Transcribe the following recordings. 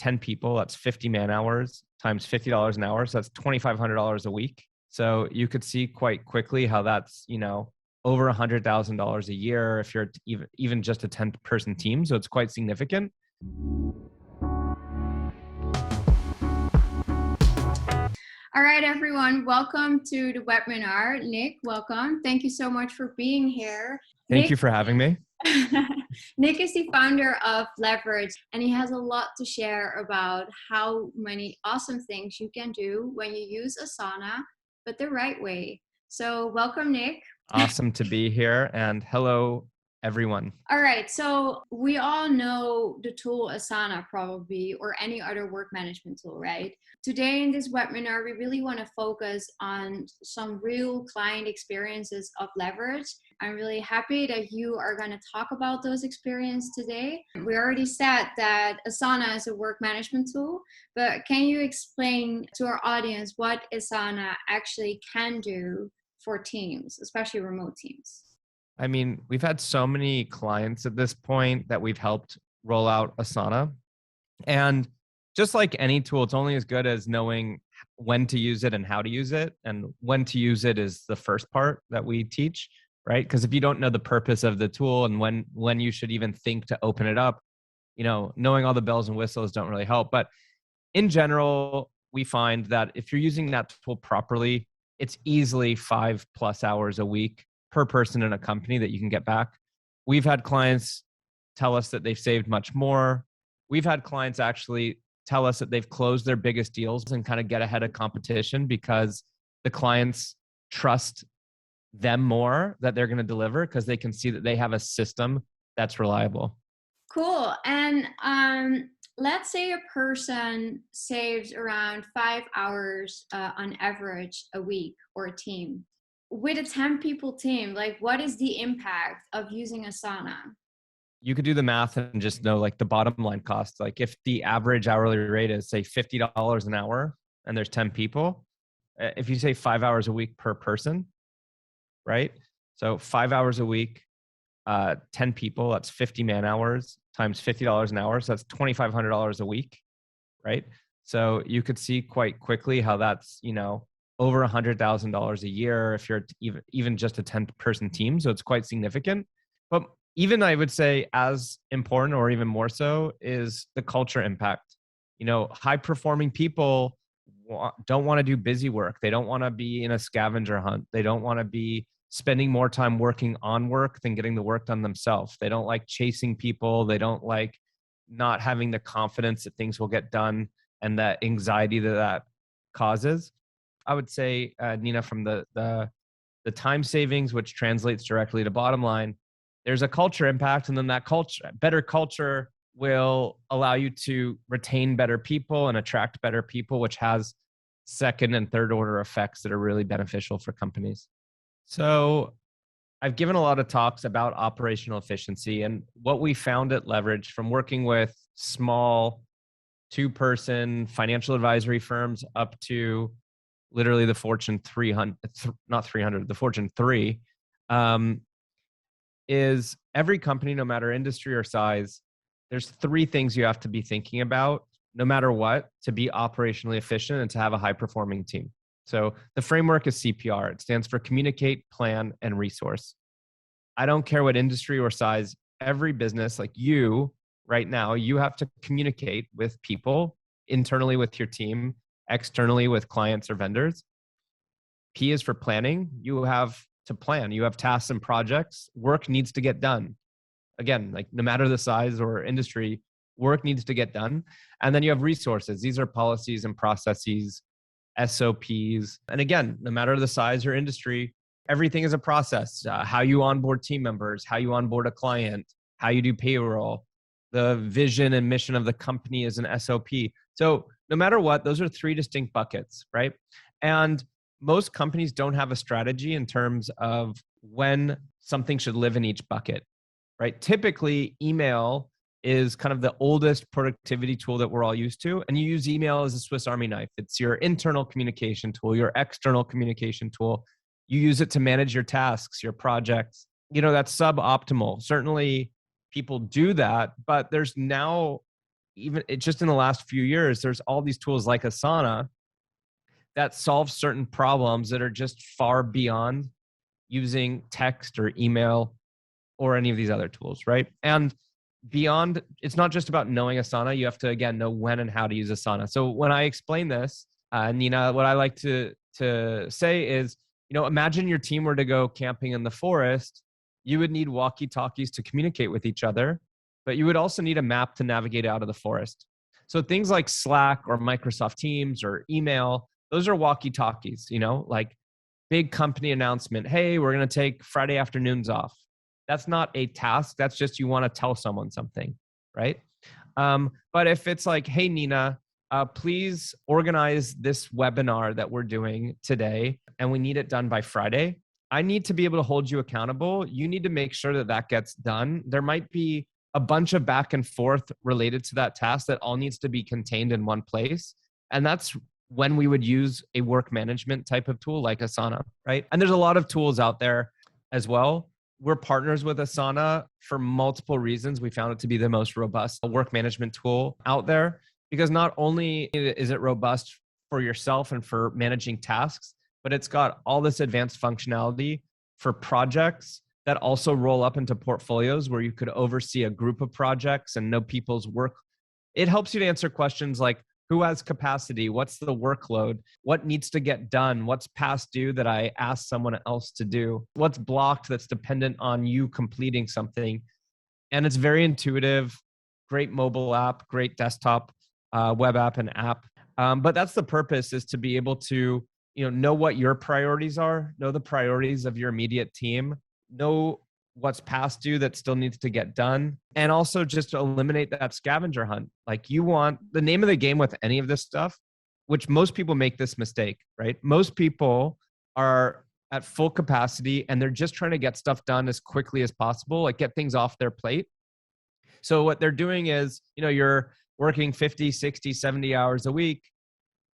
10 people, that's 50 man hours times $50 an hour. So that's $2,500 a week. So you could see quite quickly how that's, over $100,000 a year if you're even just a 10-person team. So it's quite significant. All right, everyone, welcome to the webinar. Nick, welcome. Thank you so much for being here. Thank you for having me. Nick is the founder of Leverage, and he has a lot to share about how many awesome things you can do when you use Asana, but the right way. So welcome, Nick. Awesome to be here, and hello, everyone. All right, so we all know the tool Asana probably, or any other work management tool, right? Today in this webinar, we really want to focus on some real client experiences of Leverage. I'm really happy that you are going to talk about those experiences today. We already said that Asana is a work management tool, but can you explain to our audience what Asana actually can do for teams, especially remote teams? I mean, we've had so many clients at this point that we've helped roll out Asana. And just like any tool, it's only as good as knowing when to use it and how to use it. And when to use it is the first part that we teach, right? Because if you don't know the purpose of the tool and when you should even think to open it up, knowing all the bells and whistles don't really help. But in general, we find that if you're using that tool properly, it's easily 5+ hours a week per person in a company that you can get back. We've had clients tell us that they've saved much more. We've had clients actually tell us that they've closed their biggest deals and kind of get ahead of competition because the clients trust them more that they're going to deliver because they can see that they have a system that's reliable. Cool. And let's say a person saves around 5 hours on average a week, or a team. With a 10-people team, like, what is the impact of using Asana? You could do the math and just know like the bottom line cost. Like if the average hourly rate is say $50 an hour and there's 10 people, if you say 5 hours a week per person, right? So 5 hours a week, 10 people, that's 50 man hours times $50 an hour. So that's $2,500 a week, right? So you could see quite quickly how that's, over $100,000 a year if you're even just a 10-person team. So it's quite significant. But even I would say as important or even more so is the culture impact. High performing people don't want to do busy work. They don't want to be in a scavenger hunt. They don't want to be spending more time working on work than getting the work done themselves. They don't like chasing people. They don't like not having the confidence that things will get done and that anxiety that causes. I would say, Nina, from the time savings, which translates directly to bottom line, there's a culture impact, and then that better culture will allow you to retain better people and attract better people, which has second and third order effects that are really beneficial for companies. So I've given a lot of talks about operational efficiency, and what we found at Leverage from working with small 2-person financial advisory firms up to literally the Fortune 300, not 300, the Fortune 3, is every company, no matter industry or size, there's 3 things you have to be thinking about, no matter what, to be operationally efficient and to have a high-performing team. So the framework is CPR. It stands for communicate, plan, and resource. I don't care what industry or size, every business, like you right now, you have to communicate with people internally with your team, externally with clients or vendors. P is for planning. You have to plan. You have tasks and projects. Work needs to get done. Again, like no matter the size or industry, work needs to get done. And then you have resources. These are policies and processes, SOPs. And again, no matter the size or industry, everything is a process. How you onboard team members, how you onboard a client, how you do payroll, the vision and mission of the company is an SOP. So no matter what, those are 3 distinct buckets, right? And most companies don't have a strategy in terms of when something should live in each bucket, right? Typically, email is kind of the oldest productivity tool that we're all used to. And you use email as a Swiss Army knife. It's your internal communication tool, your external communication tool. You use it to manage your tasks, your projects. That's suboptimal. Certainly people do that, but there's now just in the last few years, there's all these tools like Asana that solve certain problems that are just far beyond using text or email or any of these other tools, right? And beyond, it's not just about knowing Asana. You have to, again, know when and how to use Asana. So when I explain this, Nina, what I like to say is, imagine your team were to go camping in the forest. You would need walkie-talkies to communicate with each other, but you would also need a map to navigate out of the forest. So things like Slack or Microsoft Teams or email, those are walkie-talkies, like big company announcement. Hey, we're going to take Friday afternoons off. That's not a task. That's just you want to tell someone something, right? But if it's like, hey, Nina, please organize this webinar that we're doing today, and we need it done by Friday. I need to be able to hold you accountable. You need to make sure that that gets done. There might be a bunch of back and forth related to that task that all needs to be contained in one place. And that's when we would use a work management type of tool like Asana, right? And there's a lot of tools out there as well. We're partners with Asana for multiple reasons. We found it to be the most robust work management tool out there because not only is it robust for yourself and for managing tasks, but it's got all this advanced functionality for projects that also roll up into portfolios where you could oversee a group of projects and know people's work. It helps you to answer questions like, who has capacity? What's the workload? What needs to get done? What's past due that I asked someone else to do? What's blocked that's dependent on you completing something? And it's very intuitive, great mobile app, great desktop, web app and app. But that's the purpose, is to be able to know what your priorities are, know the priorities of your immediate team, know what's past due that still needs to get done, and also just to eliminate that scavenger hunt. Like, you want the name of the game with any of this stuff, which most people make this mistake, right? Most people are at full capacity and they're just trying to get stuff done as quickly as possible, like get things off their plate. So what they're doing is, you're working 50, 60, 70 hours a week.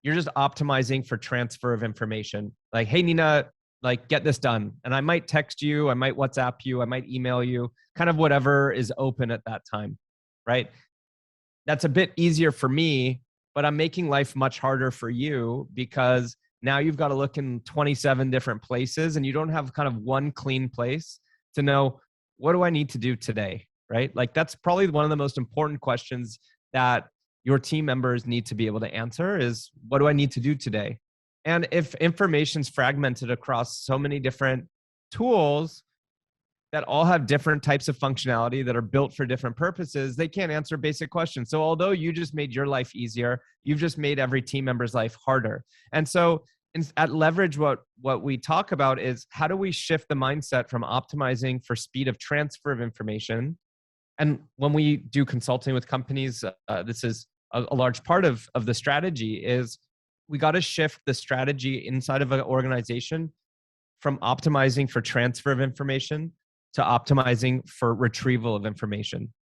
You're just optimizing for transfer of information. Like, hey, Nina, like, get this done. And I might text you, I might WhatsApp you, I might email you, kind of whatever is open at that time, right? That's a bit easier for me, but I'm making life much harder for you because now you've got to look in 27 different places and you don't have kind of one clean place to know, what do I need to do today, right? Like, that's probably one of the most important questions that your team members need to be able to answer is, what do I need to do today? And if information's fragmented across so many different tools that all have different types of functionality that are built for different purposes, they can't answer basic questions. So although you just made your life easier, you've just made every team member's life harder. And so at Leverage, what we talk about is, how do we shift the mindset from optimizing for speed of transfer of information? And when we do consulting with companies, this is a large part of the strategy, is we got to shift the strategy inside of an organization from optimizing for transfer of information to optimizing for retrieval of information.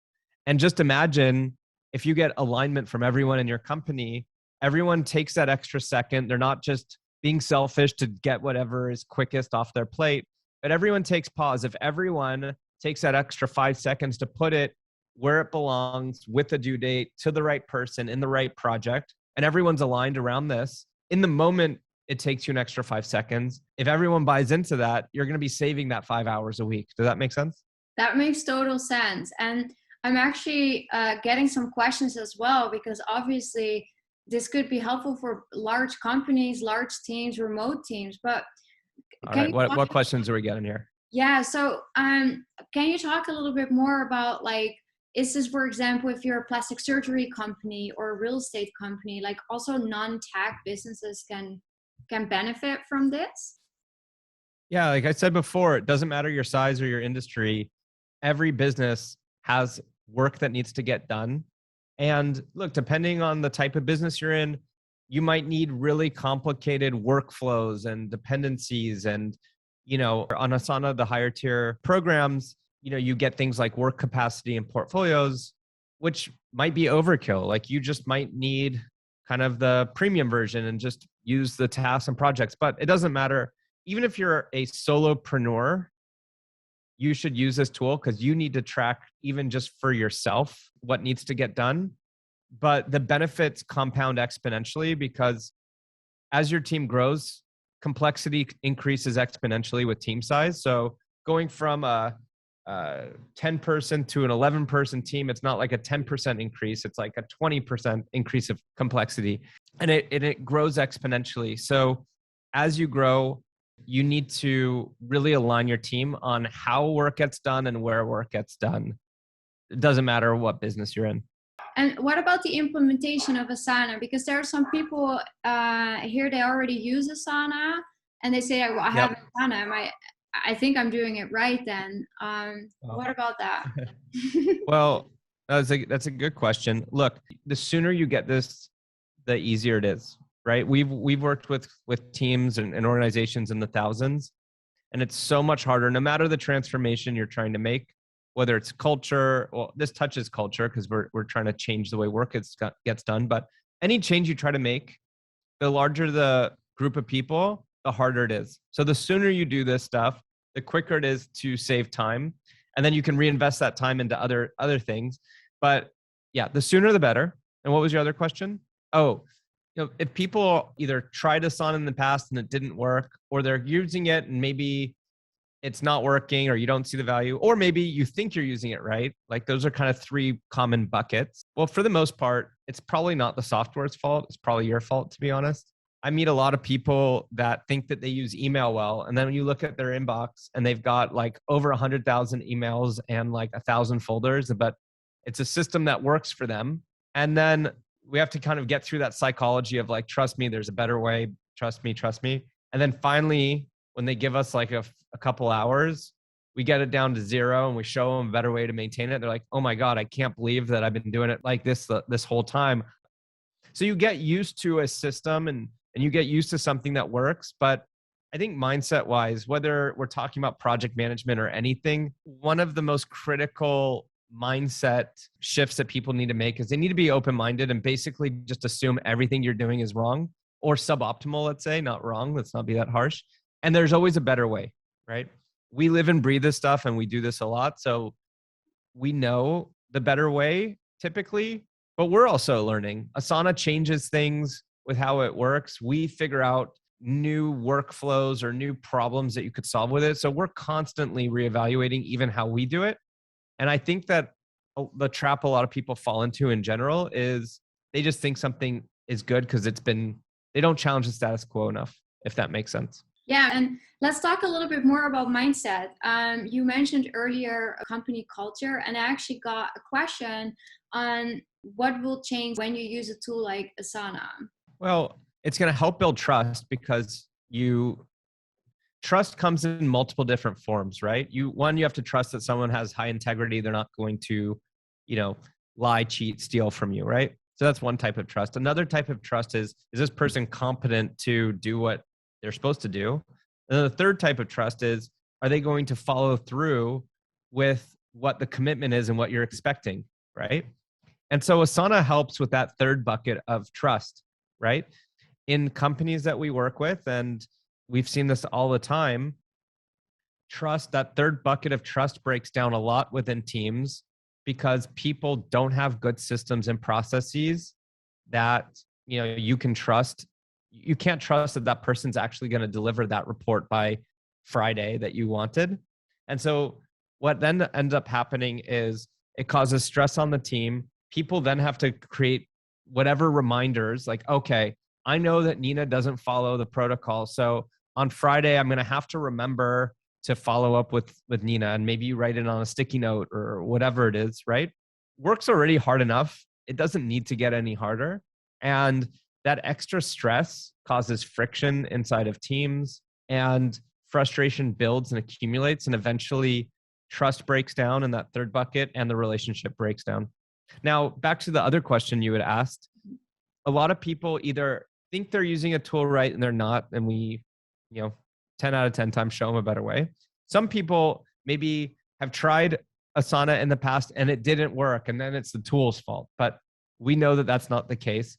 And just imagine if you get alignment from everyone in your company, everyone takes that extra second. They're not just being selfish to get whatever is quickest off their plate, but everyone takes pause. If everyone takes that extra 5 seconds to put it where it belongs, with a due date, to the right person, in the right project, and everyone's aligned around this, in the moment, it takes you an extra 5 seconds. If everyone buys into that, you're going to be saving that 5 hours a week. Does that make sense? That makes total sense. And I'm actually getting some questions as well, because obviously this could be helpful for large companies, large teams, remote teams. But all right, what questions are we getting here? Yeah, so can you talk a little bit more about, like, is this, for example, if you're a plastic surgery company or a real estate company, like also non-tech businesses can benefit from this? Yeah, like I said before, it doesn't matter your size or your industry. Every business has work that needs to get done. And look, depending on the type of business you're in, you might need really complicated workflows and dependencies. And, on Asana, the higher tier programs, you get things like work capacity and portfolios, which might be overkill. Like, you just might need kind of the premium version and just use the tasks and projects. But it doesn't matter. Even if you're a solopreneur, you should use this tool because you need to track, even just for yourself, what needs to get done. but the benefits compound exponentially because as your team grows, complexity increases exponentially with team size. So going from a 10-person to an 11-person team, it's not like a 10% increase. It's like a 20% increase of complexity. And it grows exponentially. So as you grow, you need to really align your team on how work gets done and where work gets done. It doesn't matter what business you're in. And what about the implementation of Asana? Because there are some people here, they already use Asana and they say, well, I have Asana. I think I'm doing it right then. What about that? Well, that's a good question. Look, the sooner you get this, the easier it is, right? We've worked with teams and organizations in the thousands, and it's so much harder, no matter the transformation you're trying to make, whether it's culture. Well, this touches culture because we're trying to change the way work gets done. But any change you try to make, the larger the group of people, the harder it is. So the sooner you do this stuff, the quicker it is to save time, and then you can reinvest that time into other things. But yeah, the sooner the better. And what was your other question? Oh, if people either tried Asana in the past and it didn't work, or they're using it and maybe it's not working, or you don't see the value, or maybe you think you're using it right. Like those are kind of three common buckets. Well, for the most part, it's probably not the software's fault. It's probably your fault, to be honest. I meet a lot of people that think that they use email well. And then when you look at their inbox and they've got like over 100,000 emails and like 1,000 folders, but it's a system that works for them. And then we have to kind of get through that psychology of like, trust me, there's a better way. Trust me, trust me. And then finally, when they give us like a couple hours, we get it down to 0 and we show them a better way to maintain it. They're like, oh my God, I can't believe that I've been doing it like this whole time. So you get used to a system and you get used to something that works. But I think mindset wise, whether we're talking about project management or anything, one of the most critical mindset shifts that people need to make is they need to be open-minded and basically just assume everything you're doing is wrong or suboptimal, let's say, not wrong. Let's not be that harsh. And there's always a better way, right? We live and breathe this stuff and we do this a lot. So we know the better way typically, but we're also learning. Asana changes things with how it works. We figure out new workflows or new problems that you could solve with it. So we're constantly reevaluating even how we do it. And I think that the trap a lot of people fall into in general is they just think something is good because they don't challenge the status quo enough, if that makes sense. Yeah, and let's talk a little bit more about mindset. You mentioned earlier company culture, and I actually got a question on what will change when you use a tool like Asana. Well, it's going to help build trust because trust comes in multiple different forms, right? You have to trust that someone has high integrity. They're not going to, lie, cheat, steal from you, right? So that's one type of trust. Another type of trust is this person competent to do what they're supposed to do? And then the third type of trust is, are they going to follow through with what the commitment is and what you're expecting, right? And so Asana helps with that third bucket of trust, right? In companies that we work with, and we've seen this all the time, that third bucket of trust breaks down a lot within teams because people don't have good systems and processes that, you can trust. You can't trust that person's actually going to deliver that report by Friday that you wanted. And so what then ends up happening is it causes stress on the team. People then have to create whatever reminders, like, okay, I know that Nina doesn't follow the protocol. So on Friday, I'm going to have to remember to follow up with Nina, and maybe you write it on a sticky note or whatever it is, right? Work's already hard enough. It doesn't need to get any harder. And that extra stress causes friction inside of teams, and frustration builds and accumulates, and eventually trust breaks down in that third bucket and the relationship breaks down. Now, back to the other question you had asked, a lot of people either think they're using a tool right and they're not, and we, 10 out of 10 times show them a better way. Some people maybe have tried Asana in the past and it didn't work, and then it's the tool's fault. But we know that that's not the case.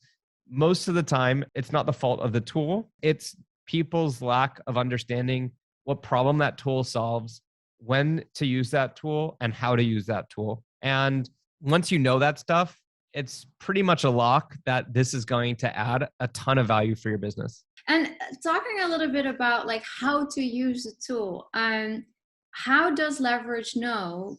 Most of the time, it's not the fault of the tool. It's people's lack of understanding what problem that tool solves, when to use that tool, and how to use that tool. And once you know that stuff, it's pretty much a lock that this is going to add a ton of value for your business. And talking a little bit about like how to use the tool, how does Leverage know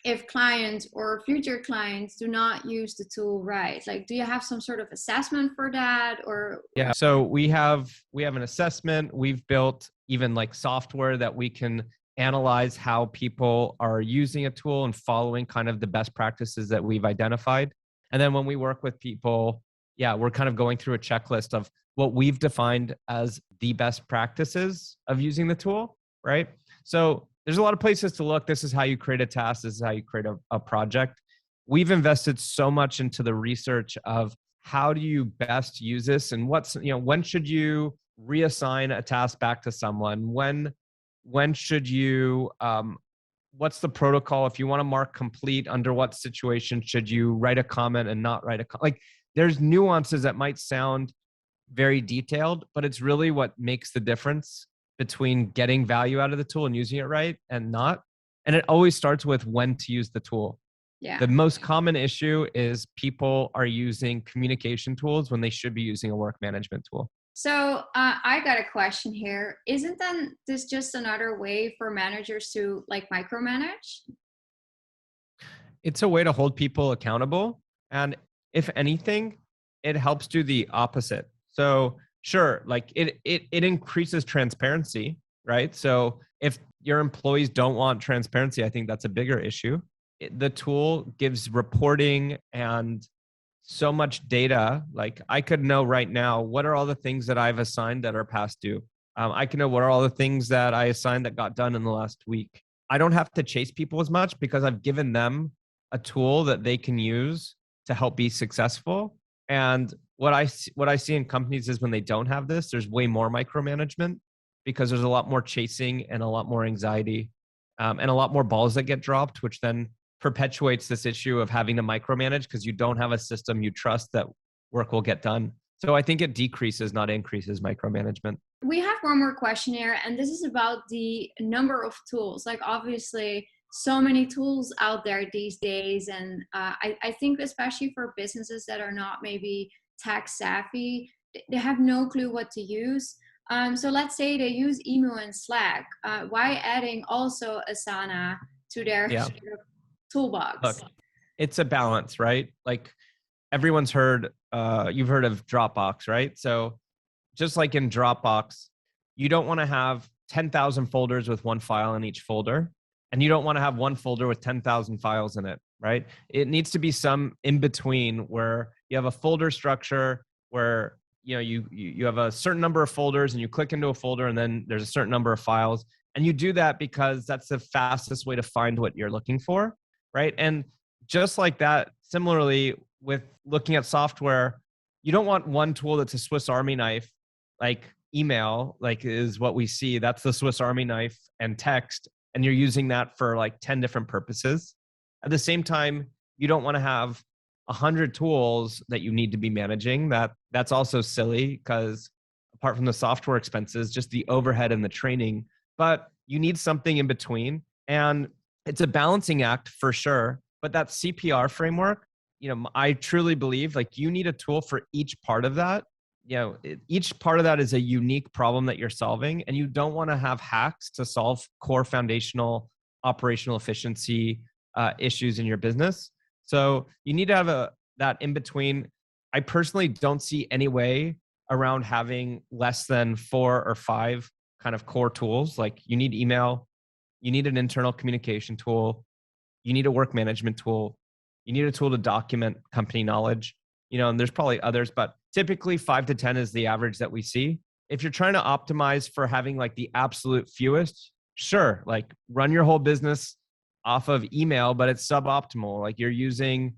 if clients or future clients do not use the tool right? Like, do you have some sort of assessment for that, or? Yeah. So we have an assessment. We've built even like software that we can analyze how people are using a tool and following kind of the best practices that we've identified. And then when we work with people, yeah, we're kind of going through a checklist of what we've defined as the best practices of using the tool, right? So there's a lot of places to look. This is how you create a task. This is how you create a project. We've invested so much into the research of how do you best use this, and when should you reassign a task back to someone? When should you, what's the protocol? If you want to mark complete, under what situation should you write a comment and not write a comment? Like, there's nuances that might sound very detailed, but it's really what makes the difference between getting value out of the tool and using it right and not. And it always starts with when to use the tool. Yeah. The most common issue is people are using communication tools when they should be using a work management tool. So I got a question here. Isn't then this just another way for managers to like micromanage? It's a way to hold people accountable. And if anything, it helps do the opposite. So sure, like it increases transparency, right? So if your employees don't want transparency, I think that's a bigger issue. The tool gives reporting and so much data. Like, I could know right now, what are all the things that I've assigned that are past due? I can know what are all the things that I assigned that got done in the last week. I don't have to chase people as much because I've given them a tool that they can use to help be successful. And what I see in companies is when they don't have this, there's way more micromanagement because there's a lot more chasing and a lot more anxiety, and a lot more balls that get dropped, which then perpetuates this issue of having to micromanage because you don't have a system you trust that work will get done. So I think it decreases, not increases, micromanagement. We have one more question here, and this is about the number of tools. Like, obviously, so many tools out there these days. And I think especially for businesses that are not maybe tech savvy, they have no clue what to use. So let's say they use email and Slack. Why adding also Asana to their Yeah. sort of toolbox? Look, it's a balance, right? Like, everyone's heard, you've heard of Dropbox, right? So just like in Dropbox, you don't want to have 10,000 folders with one file in each folder. And you don't want to have one folder with 10,000 files in it, right? It needs to be some in between where you have a folder structure where you have a certain number of folders and you click into a folder and then there's a certain number of files. And you do that because that's the fastest way to find what you're looking for, right? And just like that, similarly with looking at software, you don't want one tool that's a Swiss Army knife, like email, like is what we see. That's the Swiss Army knife, and text. And you're using that for like 10 different purposes. At the same time, you don't want to have 100 tools that you need to be managing. That's also silly because apart from the software expenses, just the overhead and the training, but you need something in between. And it's a balancing act for sure. But that CPR framework, I truly believe like you need a tool for each part of that. Each part of that is a unique problem that you're solving, and you don't want to have hacks to solve core foundational operational efficiency issues in your business. So you need to have that in between. I personally don't see any way around having less than 4 or 5 kind of core tools. Like, you need email, you need an internal communication tool, you need a work management tool, you need a tool to document company knowledge, and there's probably others, but typically 5 to 10 is the average that we see. If you're trying to optimize for having like the absolute fewest, sure, like run your whole business off of email, but it's suboptimal. Like, you're using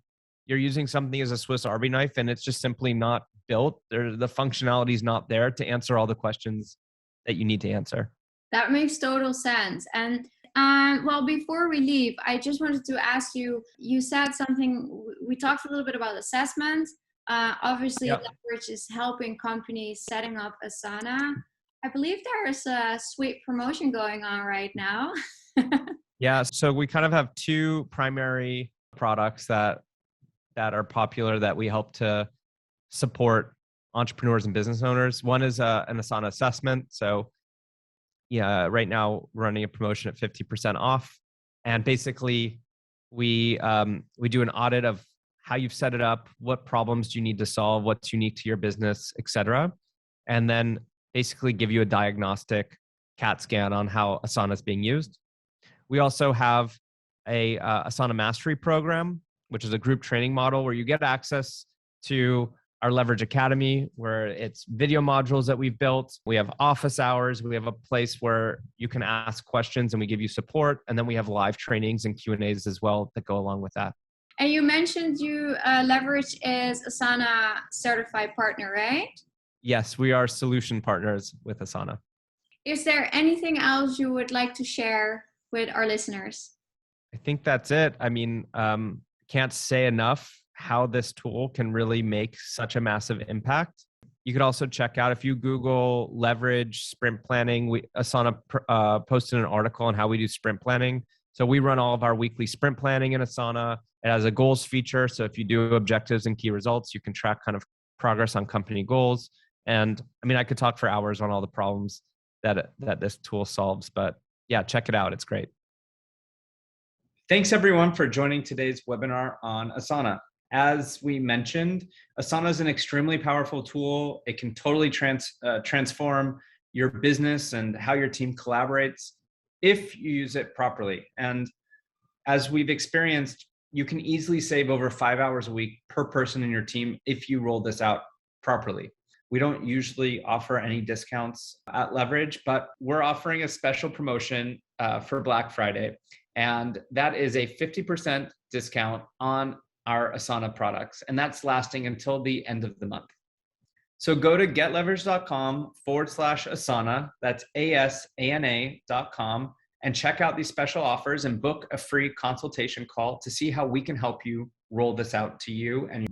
something as a Swiss Army knife and it's just simply not built. The functionality is not there to answer all the questions that you need to answer. That makes total sense. And well, before we leave, I just wanted to ask you, you said something, we talked a little bit about assessment. Obviously, Yep. Leverage is helping companies setting up Asana. I believe there is a sweet promotion going on right now. Yeah. So we kind of have 2 primary products that that are popular that we help to support entrepreneurs and business owners. One is an Asana Assessment. So yeah, right now we're running a promotion at 50% off. And basically we do an audit of how you've set it up, what problems do you need to solve, what's unique to your business, et cetera. And then basically give you a diagnostic CAT scan on how Asana is being used. We also have a Asana Mastery program, which is a group training model where you get access to our Leverage Academy, where it's video modules that we've built. We have office hours. We have a place where you can ask questions and we give you support. And then we have live trainings and Q&As as well that go along with that. And you mentioned you Leverage is Asana certified partner, right? Yes, we are solution partners with Asana. Is there anything else you would like to share with our listeners? I think that's it. I mean, can't say enough how this tool can really make such a massive impact. You could also check out, if you Google Leverage sprint planning, Asana posted an article on how we do sprint planning. So we run all of our weekly sprint planning in Asana. It has a goals feature. So if you do objectives and key results, you can track kind of progress on company goals. And I mean, I could talk for hours on all the problems that this tool solves, but yeah, check it out. It's great. Thanks everyone for joining today's webinar on Asana. As we mentioned, Asana is an extremely powerful tool. It can totally transform your business and how your team collaborates if you use it properly. And as we've experienced, you can easily save over 5 hours a week per person in your team if you roll this out properly. We don't usually offer any discounts at Leverage, but we're offering a special promotion for Black Friday. And that is a 50% discount on our Asana products. And that's lasting until the end of the month. So go to getleverage.com/Asana, that's ASANA.com, and check out these special offers and book a free consultation call to see how we can help you roll this out to you and